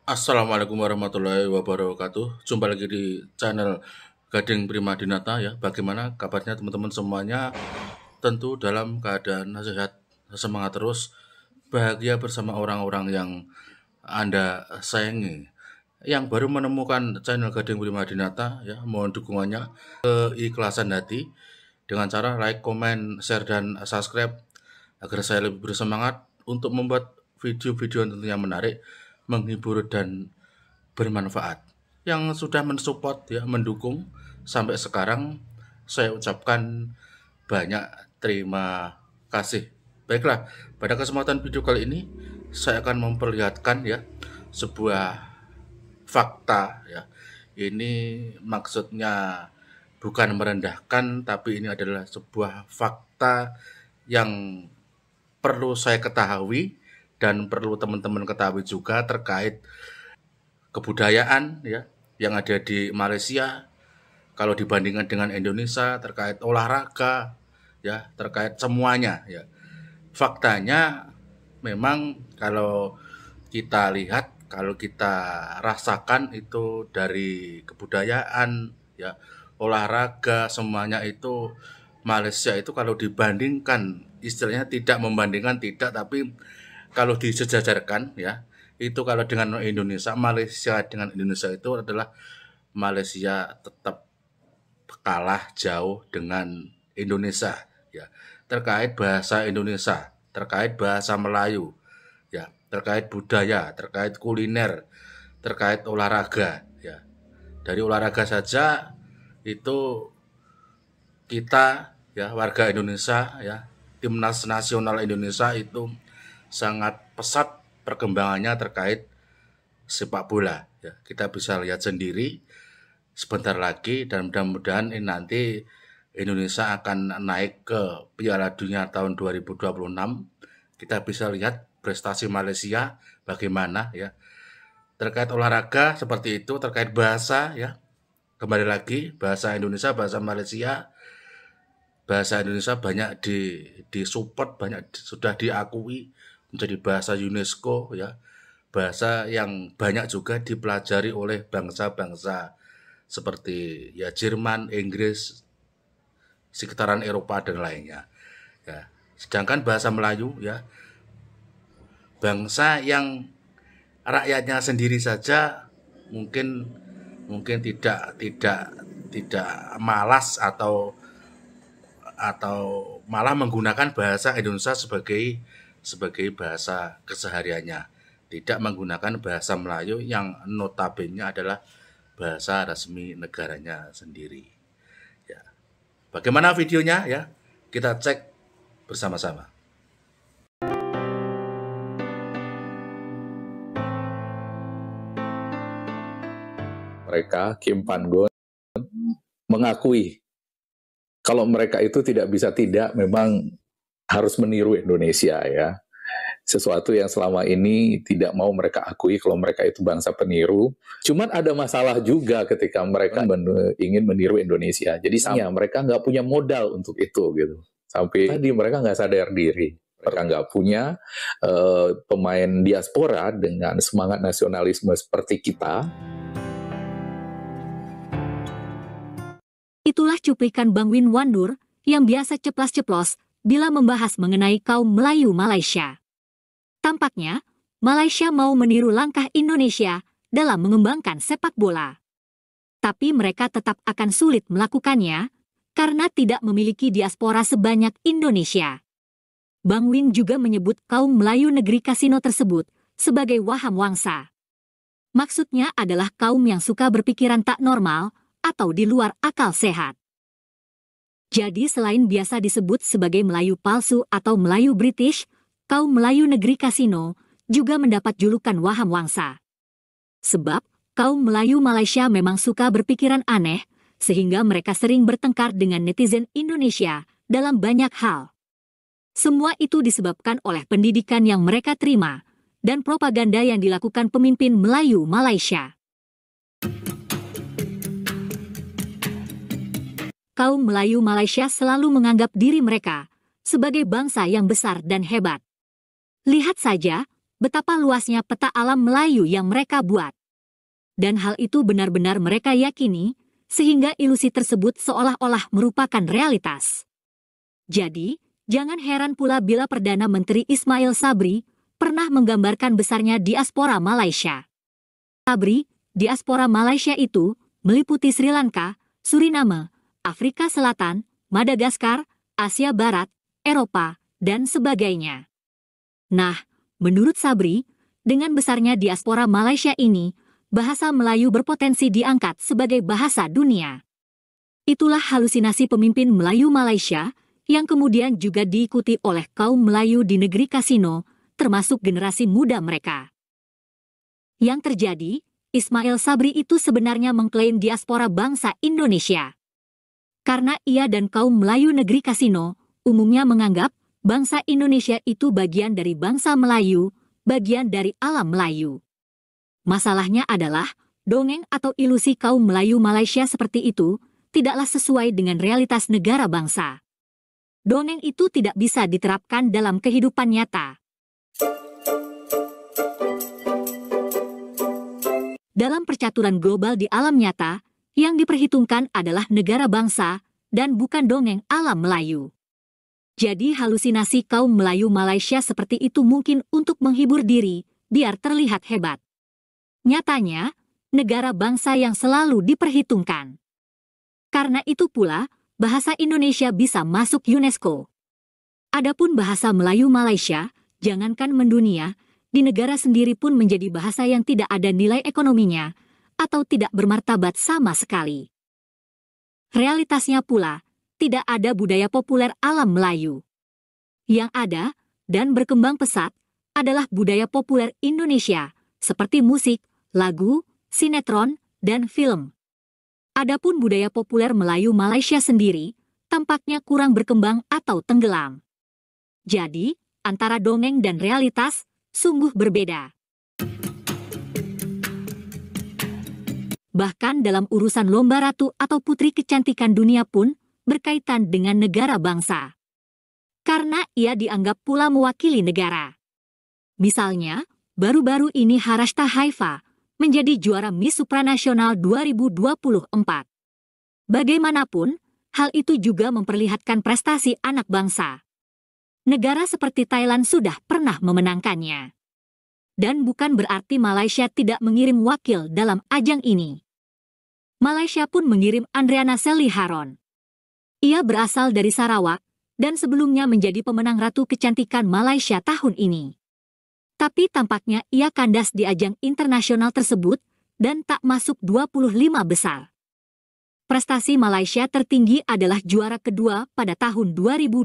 Assalamualaikum warahmatullahi wabarakatuh. Jumpa lagi di channel Gading Prima Dinata ya. Bagaimana kabarnya teman-teman semuanya? Tentu dalam keadaan sehat, semangat terus, bahagia bersama orang-orang yang Anda sayangi. Yang baru menemukan channel Gading Prima Dinata ya, mohon dukungannya, keikhlasan hati dengan cara like, komen, share dan subscribe agar saya lebih bersemangat untuk membuat video-video yang tentunya menarik, menghibur dan bermanfaat. Yang sudah mensupport ya, mendukung sampai sekarang, saya ucapkan banyak terima kasih. Baiklah, pada kesempatan video kali ini saya akan memperlihatkan ya sebuah fakta ya. Ini maksudnya bukan merendahkan, tapi ini adalah sebuah fakta yang perlu saya ketahui dan perlu teman-teman ketahui juga terkait kebudayaan ya yang ada di Malaysia kalau dibandingkan dengan Indonesia, terkait olahraga ya, terkait semuanya ya. Faktanya memang kalau kita lihat, kalau kita rasakan itu dari kebudayaan ya, olahraga semuanya itu Malaysia itu kalau dibandingkan, istilahnya tidak membandingkan tidak, tapi kalau disejajarkan ya, itu kalau dengan Indonesia, Malaysia dengan Indonesia itu adalah Malaysia tetap kalah jauh dengan Indonesia ya, terkait bahasa Indonesia, terkait bahasa Melayu ya, terkait budaya, terkait kuliner, terkait olahraga ya. Dari olahraga saja itu kita ya, warga Indonesia ya, timnas nasional Indonesia itu sangat pesat perkembangannya terkait sepak bola ya. Kita bisa lihat sendiri sebentar lagi dan mudah-mudahan ini nanti Indonesia akan naik ke Piala Dunia tahun 2026. Kita bisa lihat prestasi Malaysia bagaimana ya. Terkait olahraga seperti itu, terkait bahasa ya. Kembali lagi, bahasa Indonesia, bahasa Malaysia, bahasa Indonesia banyak disupport, banyak sudah diakui menjadi bahasa UNESCO ya. Bahasa yang banyak juga dipelajari oleh bangsa-bangsa seperti ya Jerman, Inggris, sekitaran Eropa dan lainnya. Ya. Sedangkan bahasa Melayu ya, bangsa yang rakyatnya sendiri saja mungkin tidak malas atau malah menggunakan bahasa Indonesia sebagai bahasa kesehariannya, tidak menggunakan bahasa Melayu yang notabene adalah bahasa resmi negaranya sendiri. Ya. Bagaimana videonya ya? Kita cek bersama-sama. Mereka, Kim Pan-gon, mengakui kalau mereka itu tidak bisa tidak memang harus meniru Indonesia ya. Sesuatu yang selama ini tidak mau mereka akui kalau mereka itu bangsa peniru. Cuman ada masalah juga ketika mereka ingin meniru Indonesia. Jadi mereka nggak punya modal untuk itu gitu. Sampai tadi mereka nggak sadar diri. Mereka nggak punya pemain diaspora dengan semangat nasionalisme seperti kita. Itulah cuplikan Bang Win Wandur yang biasa ceplas-ceplos bila membahas mengenai kaum Melayu Malaysia. Tampaknya, Malaysia mau meniru langkah Indonesia dalam mengembangkan sepak bola. Tapi mereka tetap akan sulit melakukannya karena tidak memiliki diaspora sebanyak Indonesia. Bang Win juga menyebut kaum Melayu negeri kasino tersebut sebagai waham wangsa. Maksudnya adalah kaum yang suka berpikiran tak normal atau di luar akal sehat. Jadi selain biasa disebut sebagai Melayu palsu atau Melayu British, kaum Melayu negeri kasino juga mendapat julukan waham wangsa. Sebab kaum Melayu Malaysia memang suka berpikiran aneh, sehingga mereka sering bertengkar dengan netizen Indonesia dalam banyak hal. Semua itu disebabkan oleh pendidikan yang mereka terima dan propaganda yang dilakukan pemimpin Melayu Malaysia. Kaum Melayu Malaysia selalu menganggap diri mereka sebagai bangsa yang besar dan hebat. Lihat saja betapa luasnya peta alam Melayu yang mereka buat. Dan hal itu benar-benar mereka yakini, sehingga ilusi tersebut seolah-olah merupakan realitas. Jadi, jangan heran pula bila Perdana Menteri Ismail Sabri pernah menggambarkan besarnya diaspora Malaysia. Sabri, diaspora Malaysia itu meliputi Sri Lanka, Suriname, Afrika Selatan, Madagaskar, Asia Barat, Eropa, dan sebagainya. Nah, menurut Sabri, dengan besarnya diaspora Malaysia ini, bahasa Melayu berpotensi diangkat sebagai bahasa dunia. Itulah halusinasi pemimpin Melayu Malaysia, yang kemudian juga diikuti oleh kaum Melayu di negeri kasino, termasuk generasi muda mereka. Yang terjadi, Ismail Sabri itu sebenarnya mengklaim diaspora bangsa Indonesia. Karena ia dan kaum Melayu negeri kasino umumnya menganggap bangsa Indonesia itu bagian dari bangsa Melayu, bagian dari alam Melayu. Masalahnya adalah, dongeng atau ilusi kaum Melayu Malaysia seperti itu tidaklah sesuai dengan realitas negara bangsa. Dongeng itu tidak bisa diterapkan dalam kehidupan nyata. Dalam percaturan global di alam nyata, yang diperhitungkan adalah negara bangsa, dan bukan dongeng alam Melayu. Jadi halusinasi kaum Melayu Malaysia seperti itu mungkin untuk menghibur diri, biar terlihat hebat. Nyatanya, negara bangsa yang selalu diperhitungkan. Karena itu pula, bahasa Indonesia bisa masuk UNESCO. Adapun bahasa Melayu Malaysia, jangankan mendunia, di negara sendiri pun menjadi bahasa yang tidak ada nilai ekonominya, atau tidak bermartabat sama sekali. Realitasnya pula, tidak ada budaya populer alam Melayu. Yang ada, dan berkembang pesat, adalah budaya populer Indonesia, seperti musik, lagu, sinetron, dan film. Adapun budaya populer Melayu Malaysia sendiri, tampaknya kurang berkembang atau tenggelam. Jadi, antara dongeng dan realitas, sungguh berbeda. Bahkan dalam urusan lomba ratu atau putri kecantikan dunia pun berkaitan dengan negara bangsa. Karena ia dianggap pula mewakili negara. Misalnya, baru-baru ini Harashta Haifa menjadi juara Miss Supranasional 2024. Bagaimanapun, hal itu juga memperlihatkan prestasi anak bangsa. Negara seperti Thailand sudah pernah memenangkannya. Dan bukan berarti Malaysia tidak mengirim wakil dalam ajang ini. Malaysia pun mengirim Andriana Sally Haron. Ia berasal dari Sarawak, dan sebelumnya menjadi pemenang Ratu Kecantikan Malaysia tahun ini. Tapi tampaknya ia kandas di ajang internasional tersebut, dan tak masuk 25 besar. Prestasi Malaysia tertinggi adalah juara kedua pada tahun 2020.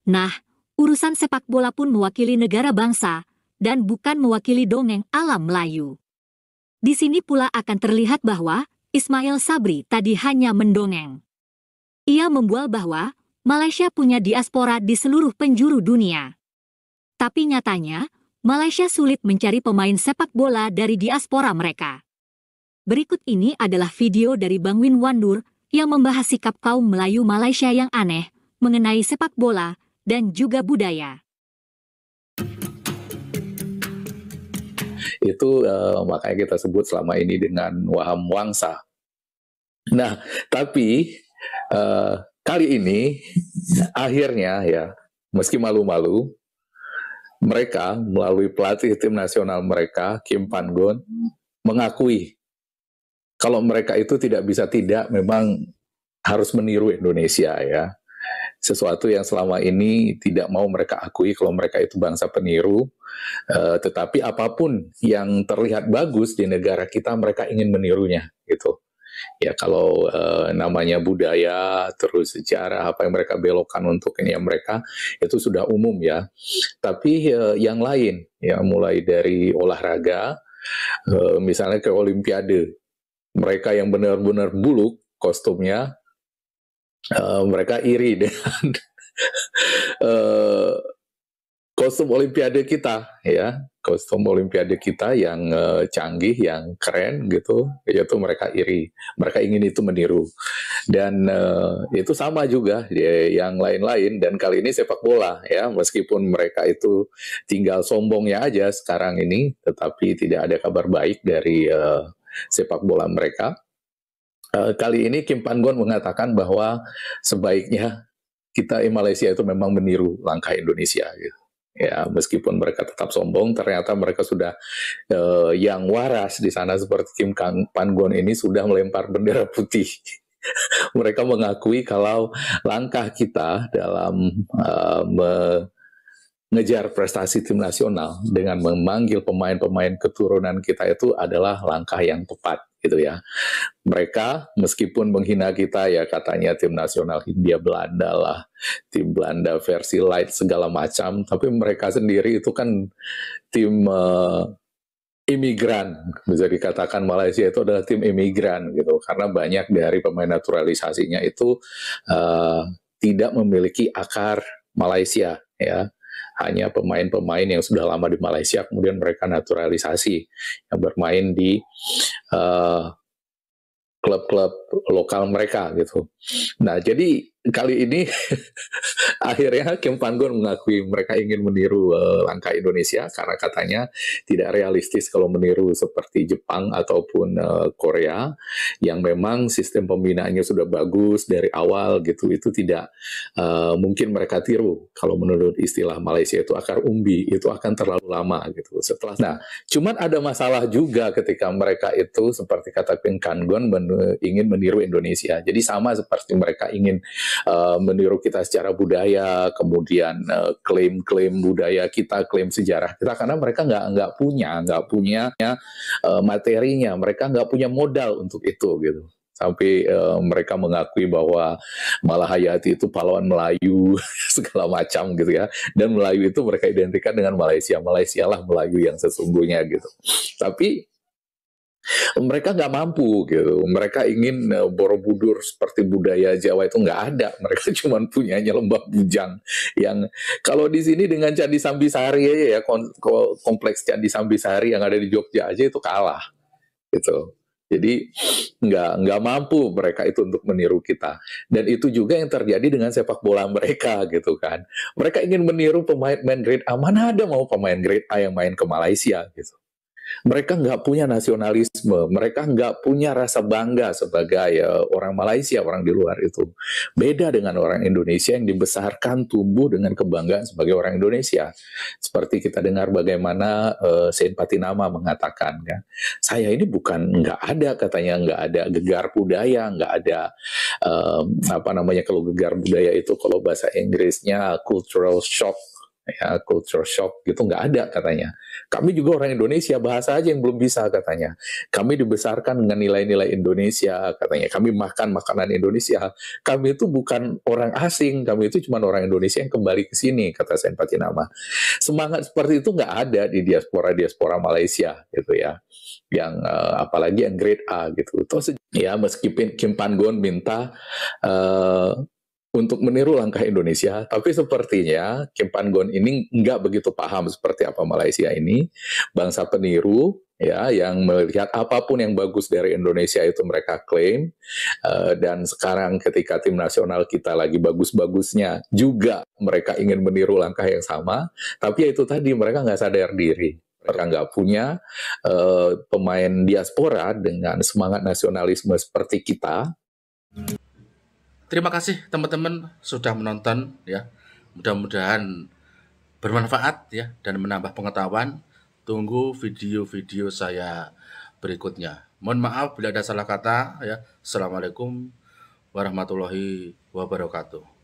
Nah, urusan sepak bola pun mewakili negara bangsa, dan bukan mewakili dongeng alam Melayu. Di sini pula akan terlihat bahwa Ismail Sabri tadi hanya mendongeng. Ia membual bahwa Malaysia punya diaspora di seluruh penjuru dunia. Tapi nyatanya, Malaysia sulit mencari pemain sepak bola dari diaspora mereka. Berikut ini adalah video dari Bang Win Wandur yang membahas sikap kaum Melayu Malaysia yang aneh mengenai sepak bola dan juga budaya. Itu makanya kita sebut selama ini dengan waham wangsa. Nah, tapi kali ini akhirnya ya, meski malu-malu, mereka melalui pelatih tim nasional mereka, Kim Pan-gon, mengakui kalau mereka itu tidak bisa tidak memang harus meniru Indonesia ya. Sesuatu yang selama ini tidak mau mereka akui kalau mereka itu bangsa peniru, tetapi apapun yang terlihat bagus di negara kita mereka ingin menirunya gitu. Ya kalau namanya budaya, terus sejarah apa yang mereka belokkan untuk ini ya mereka itu sudah umum ya. Tapi yang lain ya mulai dari olahraga, misalnya ke Olimpiade, mereka yang benar-benar buluk kostumnya. Mereka iri dengan kostum Olimpiade kita, ya, kostum Olimpiade kita yang canggih, yang keren gitu, yaitu mereka iri, mereka ingin itu meniru. Dan itu sama juga yang lain-lain, dan kali ini sepak bola ya, meskipun mereka itu tinggal sombongnya aja sekarang ini, tetapi tidak ada kabar baik dari sepak bola mereka. Kali ini Kim Pan-gon mengatakan bahwa sebaiknya kita Malaysia itu memang meniru langkah Indonesia gitu. Ya, meskipun mereka tetap sombong, ternyata mereka sudah yang waras di sana seperti Kim Pan-gon ini sudah melempar bendera putih. Mereka mengakui kalau langkah kita dalam mengejar prestasi tim nasional dengan memanggil pemain-pemain keturunan kita itu adalah langkah yang tepat gitu ya. Mereka meskipun menghina kita ya, katanya tim nasional Hindia Belanda lah, tim Belanda versi light segala macam, tapi mereka sendiri itu kan tim imigran, bisa dikatakan Malaysia itu adalah tim imigran gitu, karena banyak dari pemain naturalisasinya itu tidak memiliki akar Malaysia ya, hanya pemain-pemain yang sudah lama di Malaysia kemudian mereka naturalisasi yang bermain di klub-klub lokal mereka gitu. Nah, jadi kali ini akhirnya Kim Pan-gon mengakui mereka ingin meniru langkah Indonesia karena katanya tidak realistis kalau meniru seperti Jepang ataupun Korea yang memang sistem pembinaannya sudah bagus dari awal gitu. Itu tidak mungkin mereka tiru. Kalau menurut istilah Malaysia itu akar umbi, itu akan terlalu lama gitu. Nah, cuman ada masalah juga ketika mereka itu seperti kata Kim Pan-gon ingin meniru Indonesia. Jadi sama seperti mereka ingin meniru kita secara budaya, kemudian klaim-klaim budaya kita, klaim sejarah kita, karena mereka nggak punya materinya, mereka nggak punya modal untuk itu gitu. Sampai mereka mengakui bahwa Malahayati itu pahlawan Melayu segala macam gitu ya, dan Melayu itu mereka identikan dengan Malaysia lah Melayu yang sesungguhnya gitu. Tapi mereka nggak mampu gitu. Mereka ingin Borobudur seperti budaya Jawa itu nggak ada. Mereka cuma punyanya Lembah Bujang yang kalau di sini dengan Candi Sambisari aja ya, kompleks Candi Sambisari yang ada di Jogja aja itu kalah gitu. Jadi nggak mampu mereka itu untuk meniru kita. Dan itu juga yang terjadi dengan sepak bola mereka gitu kan. Mereka ingin meniru pemain grade A. Mana ada mau pemain grade A yang main ke Malaysia gitu. Mereka nggak punya nasionalisme, mereka nggak punya rasa bangga sebagai orang Malaysia, orang di luar itu. Beda dengan orang Indonesia yang dibesarkan tumbuh dengan kebanggaan sebagai orang Indonesia. Seperti kita dengar bagaimana Saint Patinama mengatakan, kan, saya ini bukan nggak ada katanya, nggak ada gegar budaya, nggak ada kalau gegar budaya itu kalau bahasa Inggrisnya cultural shock. Ya, culture shock gitu nggak ada katanya. Kami juga orang Indonesia, bahasa aja yang belum bisa katanya. Kami dibesarkan dengan nilai-nilai Indonesia katanya. Kami makan makanan Indonesia. Kami itu bukan orang asing, kami itu cuma orang Indonesia yang kembali ke sini, kata Saint Patinama. Semangat seperti itu nggak ada di diaspora Malaysia gitu ya. Yang apalagi yang grade A gitu. Ya meskipun Kim Pan-gon minta untuk meniru langkah Indonesia, tapi sepertinya Kim Pan-gon ini nggak begitu paham seperti apa Malaysia ini, bangsa peniru ya, yang melihat apapun yang bagus dari Indonesia itu mereka klaim, dan sekarang ketika tim nasional kita lagi bagus-bagusnya juga mereka ingin meniru langkah yang sama, tapi ya itu tadi mereka nggak sadar diri. Mereka nggak punya pemain diaspora dengan semangat nasionalisme seperti kita. Terima kasih teman-teman sudah menonton ya. Mudah-mudahan bermanfaat ya dan menambah pengetahuan. Tunggu video-video saya berikutnya. Mohon maaf bila ada salah kata ya. Assalamualaikum warahmatullahi wabarakatuh.